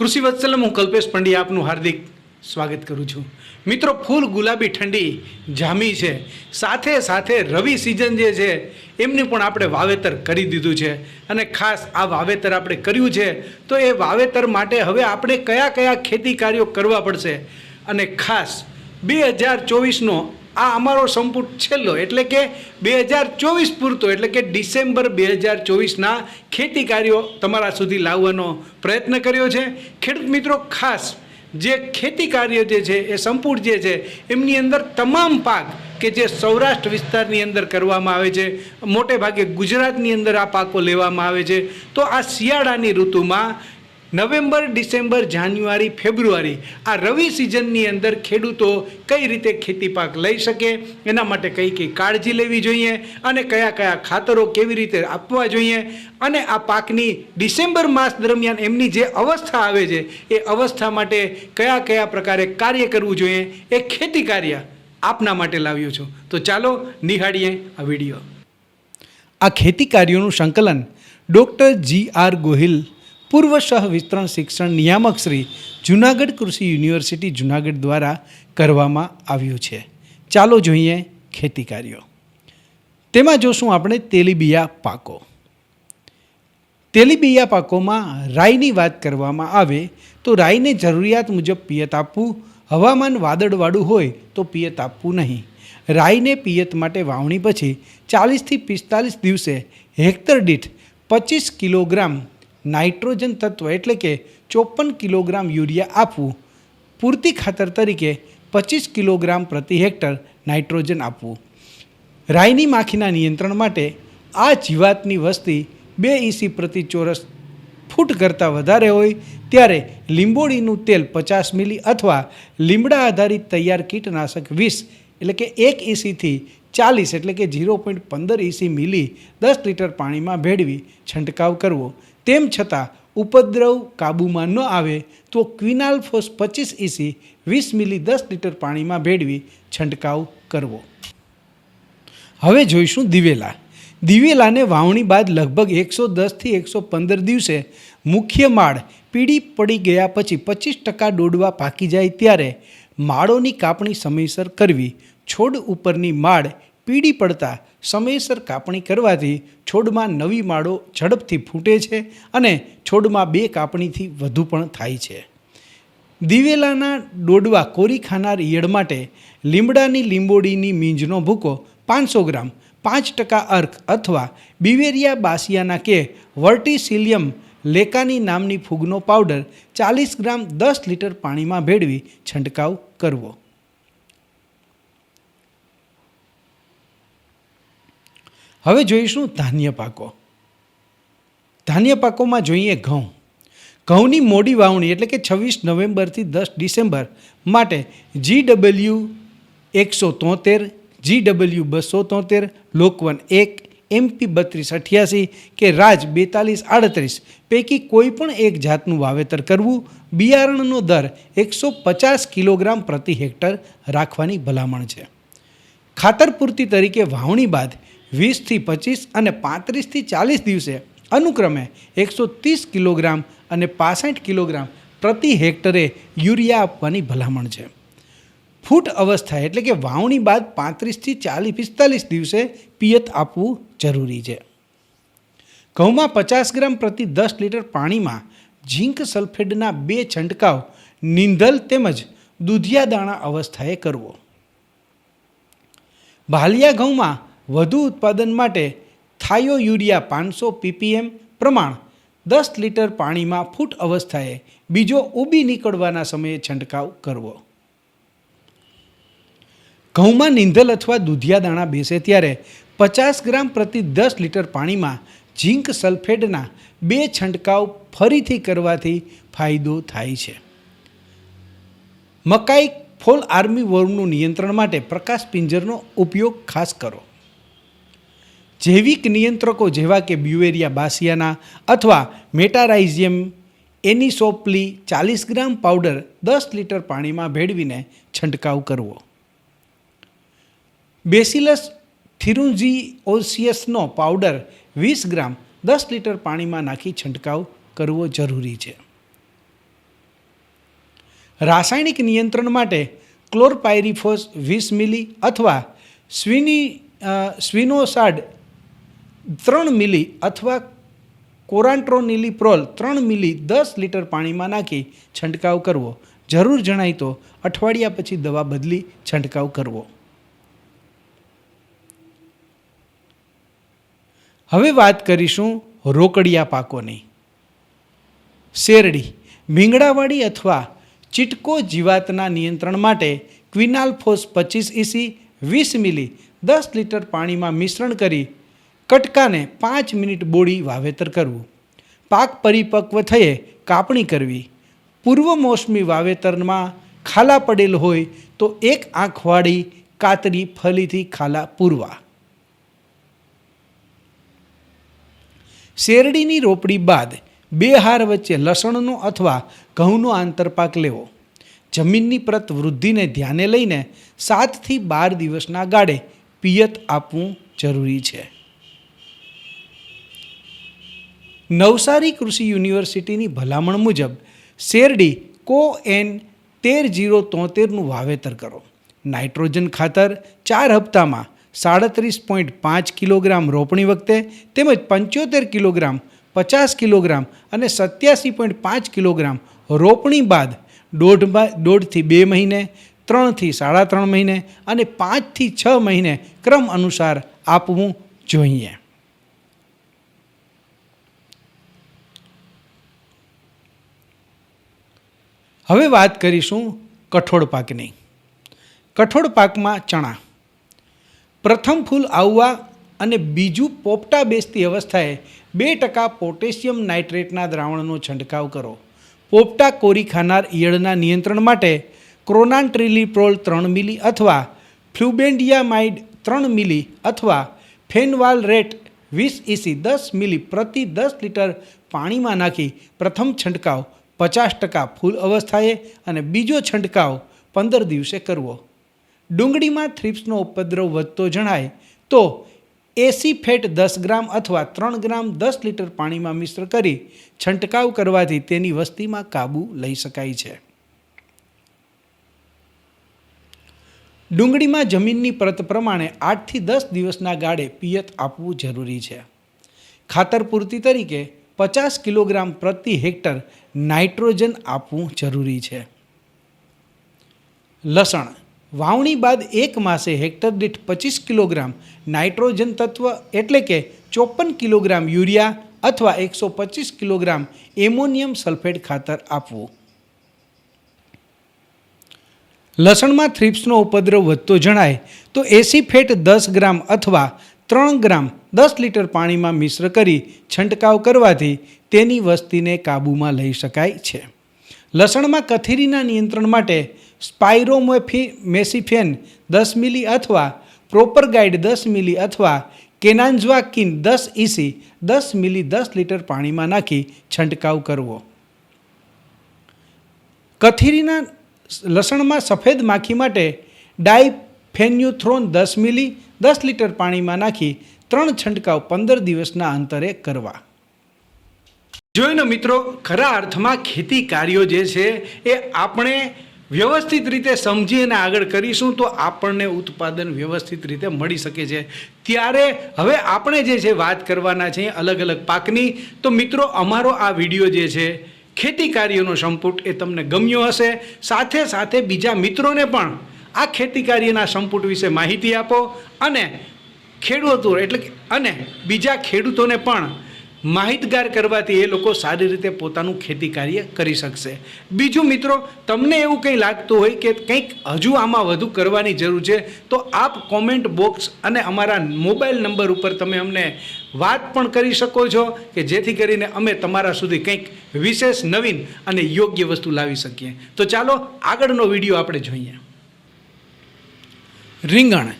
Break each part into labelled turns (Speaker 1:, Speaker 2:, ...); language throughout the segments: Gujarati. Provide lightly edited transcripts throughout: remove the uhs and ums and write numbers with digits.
Speaker 1: કૃષિ વત્સલમ હું કલ્પેશ પંડ્યા આપનું હાર્દિક સ્વાગત કરું છું। મિત્રો, ફૂલ ગુલાબી ઠંડી જામી છે, સાથે સાથે રવિ સિઝન જે છે એમની પણ આપણે વાવેતર કરી દીધું છે અને ખાસ આ વાવેતર આપણે કર્યું છે તો એ વાવેતર માટે હવે આપણે કયા કયા ખેતી કાર્યો કરવા પડશે અને ખાસ 2024નો આ અમારો સંપુટ છેલ્લો એટલે કે 2024 પૂરતો એટલે કે ડિસેમ્બર 2024ના ખેતી કાર્યો તમારા સુધી લાવવાનો પ્રયત્ન કર્યો છે। ખેડૂત મિત્રો, ખાસ જે ખેતી કાર્ય જે છે એ સંપૂર્ણ જે છે એમની અંદર તમામ પાક કે જે સૌરાષ્ટ્ર વિસ્તારની અંદર કરવામાં આવે છે, મોટે ભાગે ગુજરાતની અંદર આ પાકો લેવામાં આવે છે, તો આ શિયાળાની ઋતુમાં નવેમ્બર, ડિસેમ્બર, જાન્યુઆરી, ફેબ્રુઆરી આ રવિ સિઝનની અંદર ખેડૂતો કઈ રીતે ખેતી પાક લઈ શકે, એના માટે કઈ કઈ કાળજી લેવી જોઈએ અને કયા કયા ખાતરો કેવી રીતે આપવા જોઈએ અને આ પાકની ડિસેમ્બર માસ દરમિયાન એમની જે અવસ્થા આવે છે એ અવસ્થા માટે કયા કયા પ્રકારે કાર્ય કરવું જોઈએ, એ ખેતી કાર્ય આપના માટે લાવ્યો છું। તો ચાલો નિહાળીએ આ વિડીયો। આ ખેતી કાર્યોનું સંકલન ડૉક્ટર G.R. ગોહિલ, પૂર્વ સહ વિસ્તરણ શિક્ષણ નિયામક શ્રી, જૂનાગઢ કૃષિ યુનિવર્સિટી જૂનાગઢ દ્વારા કરવામાં આવ્યું છે। ચાલો જોઈએ ખેતી કાર્યો। તેમાં જોશું આપણે તેલીબિયા પાકો। તેલીબિયા પાકોમાં રાઈની વાત કરવામાં આવે તો રાઈને જરૂરિયાત મુજબ પિયત આપવું, હવામાન વાદળવાળું હોય તો પિયત આપવું નહીં। રાઈને પિયત માટે વાવણી પછી 40થી 45 દિવસે હેક્ટર દીઠ 25 કિલોગ્રામ નાઇટ્રોજન તત્વ એટલે કે 54 કિલોગ્રામ યુરિયા આપવું, પૂરતી ખાતર તરીકે 25 કિલોગ્રામ પ્રતિ હેક્ટર નાઇટ્રોજન આપવું। રાઈની માખીના નિયંત્રણ માટે આ જીવાતની વસ્તી 2 EC પ્રતિ ચોરસ ફૂટ કરતાં વધારે હોય ત્યારે લીંબોળીનું તેલ 50 મિલી અથવા લીમડા આધારિત તૈયાર કીટનાશક 20 એટલે કે 1 EC થી 40 એટલે કે 0.15 EC મિલી 10 લીટર પાણીમાં ભેળવી છંટકાવ કરવો। તેમ છતાં ઉપદ્રવ કાબૂમાં ન આવે તો ક્વિનાલ્ફોસ 25 EC 20 મિલી 10 લીટર પાણીમાં ભેળવી છંટકાવ કરવો। હવે જોઈશું દિવેલા। દિવેલાને વાવણી બાદ લગભગ 110થી 115 દિવસે મુખ્ય માળ પીળી પડી ગયા પછી 25% ડોડવા પાકી જાય ત્યારે માળોની કાપણી સમયસર કરવી। છોડ ઉપરની માળ પીળી પડતા સમયસર કાપણી કરવાથી છોડમાં નવી માળો ઝડપથી ફૂટે છે અને છોડમાં 2 કાપણીથી વધુ પણ થાય છે। દિવેલાના ડોડવા કોરી ખાનાર ઈયળ માટે લીમડાની લીંબોળીની મીંજનો ભૂકો 500 ગ્રામ, 5% અર્ક અથવા બિવેરિયા બાસિયાના કે વર્ટિસિલિયમ લેકાની નામની ફૂગનો પાવડર 40 ગ્રામ 10 લીટર પાણીમાં ભેળવી છંટકાવ કરવો। હવે જોઈશું ધાન્ય પાકો। ધાન્ય પાકોમાં જોઈએ ઘઉં। ઘઉંની મોડી વાવણી એટલે કે 26 નવેમ્બરથી 10 ડિસેમ્બર માટે GW 173, GW 273, લોકવન 1, MP 3288 કે રાજ 4238 પૈકી કોઈ પણ એક જાતનું વાવેતર કરવું। બિયારણનો દર 150 કિલોગ્રામ પ્રતિ હેક્ટર રાખવાની ભલામણ છે। ખાતર પૂર્તિ તરીકે વાવણી બાદ 20થી 25 અને 35થી 40 દિવસે અનુક્રમે 130 કિલોગ્રામ અને 65 કિલોગ્રામ પ્રતિ હેક્ટરે યુરિયા આપવાની ભલામણ છે। ફૂટ અવસ્થા એટલે કે વાવણી બાદ 35થી 45 દિવસે પિયત આપવું જરૂરી છે। ઘઉંમાં 50 ગ્રામ પ્રતિ 10 લીટર પાણીમાં ઝીંક સલ્ફેટના 2 છંટકાવ નીંધલ તેમજ દૂધિયા દાણા અવસ્થાએ કરવો। ભાલિયા ઘઉંમાં વધુ ઉત્પાદન માટે થાયો યુરિયા 500 ppm પ્રમાણ 10 લીટર પાણીમાં ફૂટ અવસ્થાએ બીજો ઉબી નીકળવાના સમયે છંટકાવ કરવો। ઘઉંમાં નીંધલ અથવા દૂધિયા દાણા બેસે ત્યારે 50 ગ્રામ પ્રતિ 10 લીટર પાણીમાં ઝીંક સલ્ફેટના 2 છંટકાવ ફરીથી કરવાથી ફાયદો થાય છે। મકાઈ ફોલ આર્મી વર્મનું નિયંત્રણ માટે પ્રકાશ પિંજરનો ઉપયોગ ખાસ કરો। જૈવિક નિયંત્રકો જેવા કે બ્યુવેરિયા બાસિયાના અથવા મેટારાઇઝિયમ એનિસોપ્લી 40 ગ્રામ પાવડર 10 લીટર પાણીમાં ભેળવીને છંટકાવ કરવો। બેસિલસ થિરુન્જીઓસિયસનો પાવડર 20 ગ્રામ 10 લીટર પાણીમાં નાખી છંટકાવ કરવો જરૂરી છે। રાસાયણિક નિયંત્રણ માટે ક્લોરપાયરીફોસ 20 મિલી અથવા સ્વિનોસાડ 3 મિલી અથવા કોરાન્ટ્રોનિલિપ્રોલ 3 મિલી 10 લીટર પાણીમાં નાખી છંટકાવ કરવો. જરૂર જણાય તો અઠવાડિયા પછી દવા બદલી છંટકાવ કરવો. હવે વાત કરીશું રોકડિયા પાકોની. શેરડી, ભીંગડાવાળી અથવા ચીટકો જીવાતના નિયંત્રણ માટે ક્વિનાલફોસ 25 ઇસી 20 મિલી 10 લીટર પાણીમાં મિશ્રણ કરી કટકાને 5 મિનિટ બોળી વાવેતર કરવું. પાક પરિપક્વ થયે કાપણી કરવી. પૂર્વ મોસમી વાવેતરમાં ખાલા પડેલ હોય તો 1 આંખવાળી કાતરી ફલીથી ખાલા પૂરવા. શેરડીની રોપણી બાદ 2 હાર વચ્ચે લસણનો અથવા ઘઉંનો આંતરપાક લેવો. જમીનની પ્રત વૃદ્ધિને ધ્યાને લઈને 7 થી 12 દિવસના ગાળે પિયત આપવું જરૂરી છે. નવસારી કૃષિ યુનિવર્સિટીની ભલામણ મુજબ શેરડી CON 13073નું વાવેતર કરો. નાઇટ્રોજન ખાતર 4 હપ્તામાં 37.5 કિલોગ્રામ રોપણી વખતે તેમજ 75 કિલોગ્રામ, 50 કિલોગ્રામ અને 87.5 કિલોગ્રામ રોપણી બાદ 1.5 થી 2 મહિને, 3 થી 3.5 મહિને અને 5 થી 6 મહિને ક્રમ અનુસાર આપવું જોઈએ. હવે વાત કરીશું કઠોળ પાકની. કઠોળ પાકમાં ચણા. પ્રથમ ફૂલ આવવા અને બીજું પોપટા બેસતી અવસ્થાએ 2% પોટેશિયમ નાઇટ્રેટના દ્રાવણનો છંટકાવ કરો. પોપટા કોરી ખાનાર ઈયળના નિયંત્રણ માટે ક્રોનાન્ટ્રિલિપ્રોલ 3 મિલી અથવા ફ્લુબેન્ડિયામાઇડ 3 મિલી અથવા ફેનવાલરેટ 20 ઇસી 10 મિલી પ્રતિ 10 લીટર પાણીમાં નાખી પ્રથમ છંટકાવ 50% ફૂલ અવસ્થાએ અને બીજો છંટકાવ 15 દિવસે કરવો. ડુંગળીમાં થ્રિપ્સનો ઉપદ્રવ વધતો જણાય તો એસીફેટ 10 ગ્રામ અથવા 3 ગ્રામ 10 લીટર પાણીમાં મિશ્ર કરી છંટકાવ કરવાથી તેની વસ્તીમાં કાબૂ લઈ શકાય છે. ડુંગળીમાં જમીનની પ્રત પ્રમાણે 8 થી 10 દિવસના ગાળે પિયત આપવું જરૂરી છે. ખાતર પૂર્તિ તરીકે 50 કિલોગ્રામ પ્રતિ હેક્ટર નાઇટ્રોજન આપવું જરૂરી છે. લસણ. વાવણી બાદ 1 માસે હેક્ટર દીઠ 25 કિલોગ્રામ નાઇટ્રોજન તત્વ એટલે કે 54 કિલોગ્રામ યુરિયા અથવા 125 કિલોગ્રામ એમોનિયમ સલ્ફેટ ખાતર આપવું. લસણમાં થ્રિપ્સનો ઉપદ્રવ વધતો જણાય તો એસીફેટ 10 ગ્રામ અથવા 3 ગ્રામ 10 લીટર પાણીમાં મિશ્ર કરી છંટકાવ કરવાથી તેની વસ્તીને કાબૂમાં લઈ શકાય છે. લસણમાં કથીરીના નિયંત્રણ માટે સ્પાઇરોમેસિફેન 10 મિલી અથવા પ્રોપરગાઇડ 10 મિલી અથવા કેનાન્ઝવાકિન 10 ઇસી 10 મિલી 10 લીટર પાણીમાં નાખી છંટકાવ કરવો. કથીરીના લસણમાં સફેદ માખી માટે ડાયફેન્યુથ્રોન 10 મિલી 10 લીટર પાણીમાં નાખી 3 છંટકાવ 15 દિવસના અંતરે કરવા. જોઈને મિત્રો, ખરા અર્થમાં ખેતી કાર્યો જે છે એ આપણે વ્યવસ્થિત રીતે સમજી અને આગળ કરીશું તો આપણને ઉત્પાદન વ્યવસ્થિત રીતે મળી શકે છે. ત્યારે હવે આપણે જે છે વાત કરવાના છે અલગ અલગ પાકની. તો મિત્રો, અમારો આ વિડીયો જે છે ખેતી કાર્યનો સંપુટ એ તમને ગમ્યો હશે. સાથે સાથે બીજા મિત્રોને પણ આ ખેતી કાર્યના સંપુટ વિશે માહિતી આપો અને ખેડૂતો અને બીજા ખેડૂતોને પણ માહિતગાર કરવાથી એ લોકો સારી રીતે પોતાનું ખેતી કાર્ય કરી શકશે. બીજું મિત્રો, તમને એવું કંઈ લાગતું હોય કે કંઈક હજુ આમાં વધુ કરવાની જરૂર છે તો આપ કોમેન્ટ બોક્સ અને અમારા મોબાઈલ નંબર ઉપર તમે અમને વાત પણ કરી શકો છો કે જેથી કરીને અમે તમારા સુધી કંઈક વિશેષ નવીન અને યોગ્ય વસ્તુ લાવી શકીએ. તો ચાલો આગળનો વિડીયો આપણે જોઈએ. રીંગણ.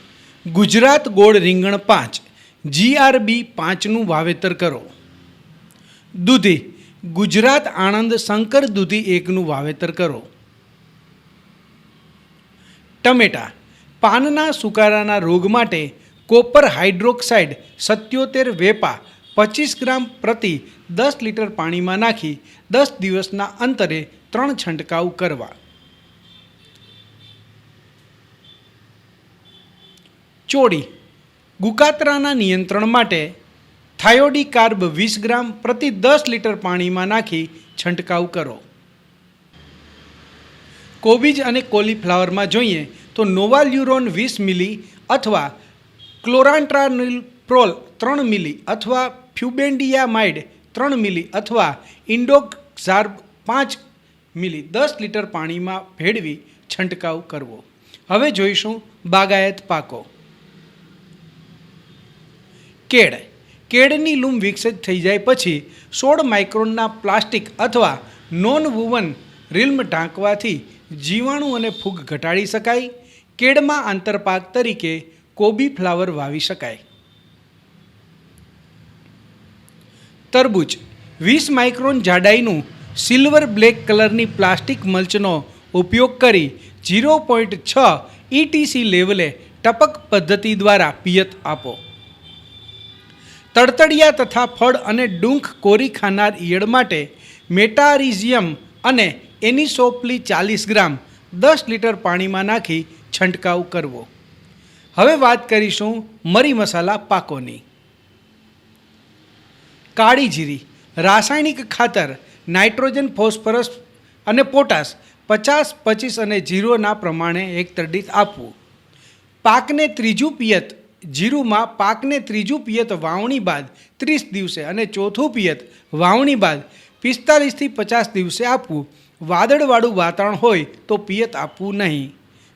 Speaker 1: ગુજરાત ગોળ રીંગણ 5 GRB 5નું વાવેતર કરો. દૂધી. ગુજરાત આણંદ શંકર દૂધી 1નું વાવેતર કરો. ટમેટા. પાનના સુકારાના રોગ માટે કોપર હાઇડ્રોક્સાઇડ 77 વેપા 25 ગ્રામ પ્રતિ 10 લીટર પાણીમાં નાખી 10 દિવસના અંતરે 3 છંટકાવ કરવા. ચોળી, ગુકાતરાના નિયંત્રણ માટે થાયોડીકાર્બ 20 ગ્રામ પ્રતિ 10 લીટર પાણીમાં નાખી છંટકાવ કરો. કોબીજ અને કોલીફ્લાવરમાં જોઈએ તો નોવાલ્યુરોન 20 મિલી અથવા ક્લોરાન્ટ્રાનિલપ્રોલ 3 મિલી અથવા ફ્યુબેન્ડિયામાઇડ 3 મિલી અથવા ઇન્ડોક્ઝાર્બ 5 મિલી 10 લીટર પાણીમાં ભેળવી છંટકાવ કરવો. હવે જોઈશું બાગાયત પાકો. કેળની લૂમ વિકસિત થઈ જાય પછી 16 માઇક્રોનના પ્લાસ્ટિક અથવા નોન વુવન રિલ્મ ઢાંકવાથી જીવાણુ અને ફૂગ ઘટાડી શકાય. કેળમાં આંતરપાક તરીકે કોબી ફ્લાવર વાવી શકાય. તરબૂચ 20 માઇક્રોન જાડાઈનું સિલ્વર બ્લેક કલરની પ્લાસ્ટિક મલ્ચનો ઉપયોગ કરી 0.6 ETC લેવલે ટપક પદ્ધતિ દ્વારા પિયત આપો. તડતડિયા તથા ફળ અને ડૂંખ કોરી ખાનાર ઈયળ માટે મેટારિઝિયમ અને એનિસોપ્લી 40 ગ્રામ 10 લીટર પાણીમાં નાખી છંટકાવ કરવો. હવે વાત કરીશું મરી મસાલા પાકોની. કાળી જીરી રાસાયણિક ખાતર નાઇટ્રોજન, ફોસ્ફરસ અને પોટાશ 50, 25 અને 0ના પ્રમાણે હેક્ટર દીઠ આપવું. પાકને ત્રીજું પિયત જીરુમાં પાકને ત્રીજું પિયત વાવણી બાદ 30 દિવસે અને ચોથું પિયત વાવણી બાદ 45 થી 50 દિવસે આપવું. વાદળવાળું વાતાવરણ હોય તો પિયત આપવું નહીં.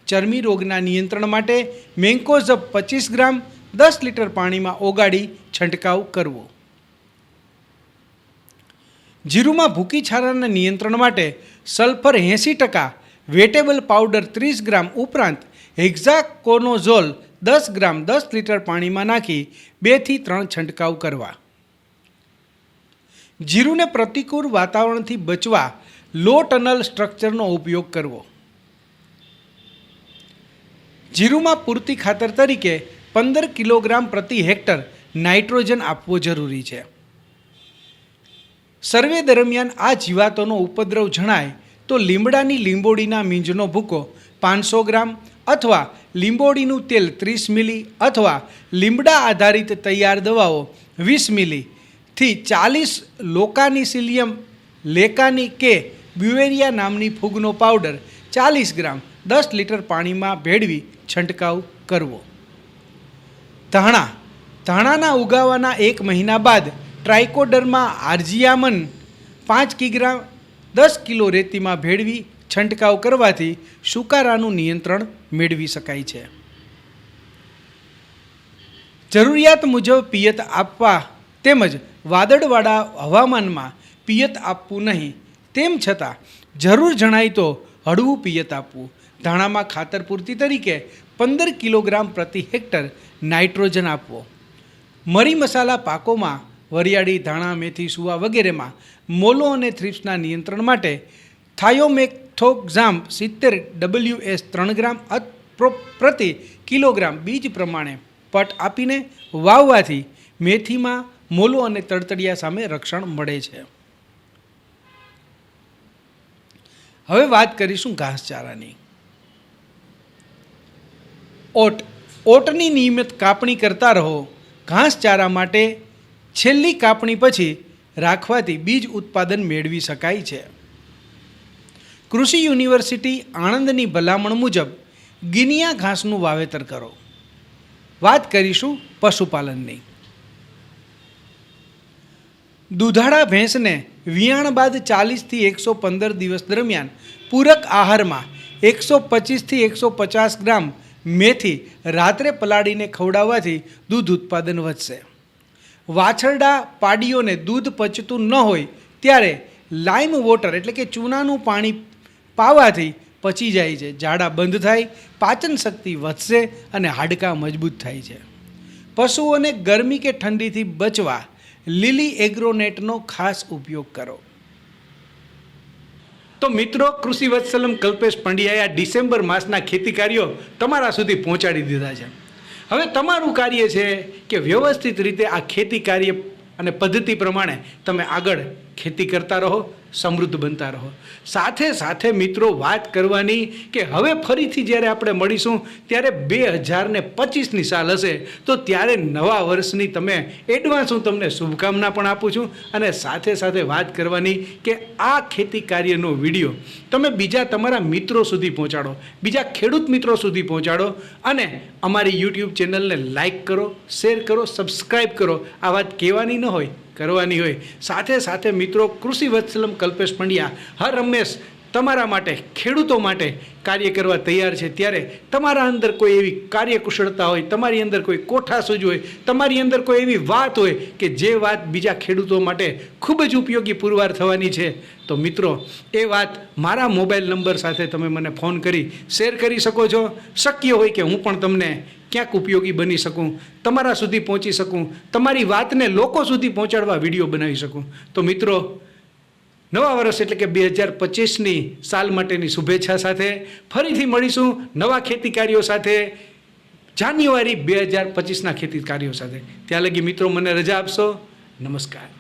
Speaker 1: ચરમી રોગના નિયંત્રણ માટે મેન્કોઝબ 25 ગ્રામ 10 લીટર પાણીમાં ઓગાળી છંટકાવ કરવો. જીરુમાં ભૂકી છારાના નિયંત્રણ માટે સલ્ફર 80%, વેટેબલ પાવડર 30 ગ્રામ ઉપરાંત હેક્ઝાકોનોઝોલ 10 ગ્રામ 10 લીટર પાણીમાં નાખી 2 થી 3 છંટકાવ કરવા. જીરુને પ્રતિકૂળ વાતાવરણથી બચવા લો ટનલ સ્ટ્રક્ચરનો ઉપયોગ કરવો. જીરુમાં પૂરતી ખાતર તરીકે 15 કિલોગ્રામ પ્રતિ હેક્ટર નાઇટ્રોજન આપવો જરૂરી છે. સર્વે દરમિયાન આ જીવાતોનો ઉપદ્રવ જણાય તો લીમડાની લીંબોડીના મીંજનો ભૂકો 500 ગ્રામ અથવા લીંબોડીનું તેલ 30 મિલી અથવા લીમડા આધારિત તૈયાર દવાઓ 20 મિલીથી 40 લોકાનિસિલિયમ લેકાની કે બ્યુવેરિયા નામની ફૂગનો પાવડર 40 ગ્રામ 10 લીટર પાણીમાં ભેળવી છંટકાવ કરવો. ધાણાના ઉગાવાના 1 મહિના બાદ ટ્રાઇકોડર્મા આર્જિયામન 5 કિગ્રા 10 કિલો રેતીમાં ભેળવી છંટકાવ કરવાથી સુકારાનું નિયંત્રણ મેળવી શકાય છે. જરૂરિયાત મુજબ પિયત આપવા તેમજ વાદળવાળા હવામાનમાં પિયત આપવું નહીં. તેમ છતાં જરૂર જણાય તો હળવું પિયત આપવું. ધાણામાં ખાતર પૂર્તિ તરીકે 15 કિલોગ્રામ પ્રતિ હેક્ટર નાઇટ્રોજન આપવો. મરી મસાલા પાકોમાં વરિયાળી, ધાણા, મેથી, સુવા વગેરેમાં મોલો અને થ્રિપ્સના નિયંત્રણ માટે થાયોમેક્થોક્ઝામ 70 WS 3 ગ્રામ પ્રતિ કિલોગ્રામ બીજ પ્રમાણે પટ આપીને વાવવાથી મેથીમાં મોલો અને તડતડિયા સામે રક્ષણ મળે છે. હવે વાત કરીશું ઘાસચારાની. ઓટની નિયમિત કાપણી કરતા રહો. ઘાસચારા માટે છેલ્લી કાપણી પછી રાખવાથી બીજ ઉત્પાદન મેળવી શકાય છે. કૃષિ યુનિવર્સિટી આણંદની ભલામણ મુજબ ગિનિયા ઘાસનું વાવેતર કરો. વાત કરીશું પશુપાલનની. દૂધાળા ભેંસને વિયાણ બાદ 40 થી 115 દિવસ દરમિયાન પૂરક આહારમાં 125 થી 150 ગ્રામ મેથી રાત્રે પલાળીને ખવડાવવાથી દૂધ ઉત્પાદન વધશે. વાછરડા પાડીઓને દૂધ પચતું ન હોય ત્યારે લાઇમ વોટર એટલે કે ચૂનાનું પાણી પાવાથી પચી જાય છે. ઝાડા બંધ થાય, પાચન શક્તિ વધશે અને હાડકાં મજબૂત થાય છે. પશુઓને ગરમી કે ઠંડીથી બચવા લીલી એગ્રોનેટનો ખાસ ઉપયોગ કરો. તો મિત્રો, કૃષિ વત્સલમ કલ્પેશ પંડ્યાએ આ ડિસેમ્બર માસના ખેતી કાર્યો તમારા સુધી પહોંચાડી દીધા છે. હવે તમારું કાર્ય છે કે વ્યવસ્થિત રીતે આ ખેતી કાર્ય અને પદ્ધતિ પ્રમાણે તમે આગળ ખેતી કરતા રહો, સમૃદ્ધ બનતા રહો. સાથે સાથે મિત્રો વાત કરવાની કે હવે ફરીથી જ્યારે આપણે મળીશું ત્યારે 2025ની સાલ હશે તો ત્યારે નવા વર્ષની તમે એડવાન્સ હું તમને શુભકામના પણ આપું છું. અને સાથે સાથે વાત કરવાની કે આ ખેતી કાર્યનો વિડીયો તમે બીજા તમારા મિત્રો સુધી પહોંચાડો, બીજા ખેડૂત મિત્રો સુધી પહોંચાડો અને અમારી યુટ્યુબ ચેનલને લાઈક કરો, શેર કરો, સબસ્ક્રાઈબ કરો. આ વાત કહેવાની ન હોય, કરવાની હોય. સાથે સાથે મિત્રો કૃષિ વત્સલમ કલ્પેશ પંડ્યા હર હંમેશ તમારા માટે, ખેડૂતો માટે કાર્ય કરવા તૈયાર છે. ત્યારે તમારા અંદર કોઈ એવી કાર્યકુશળતા હોય, તમારી અંદર કોઈ કોઠાસૂઝ હોય, તમારી અંદર કોઈ એવી વાત હોય કે જે વાત બીજા ખેડૂતો માટે ખૂબ જ ઉપયોગી પુરવાર થવાની છે, તો મિત્રો એ વાત મારા મોબાઈલ નંબર સાથે તમે મને ફોન કરી શેર કરી શકો છો. શક્ય હોય કે હું પણ તમને ક્યાંક ઉપયોગી બની શકું, તમારા સુધી પહોંચી શકું, તમારી વાતને લોકો સુધી પહોંચાડવા વિડીયો બનાવી શકું. તો મિત્રો નવા વર્ષ એટલે કે 2025ની સાલ માટેની શુભેચ્છા સાથે ફરીથી મળીશું નવા ખેતી કાર્યો સાથે, જાન્યુઆરી 2025ના ખેતી કાર્યો સાથે. ત્યાં લગી મિત્રો મને રજા આપશો. નમસ્કાર.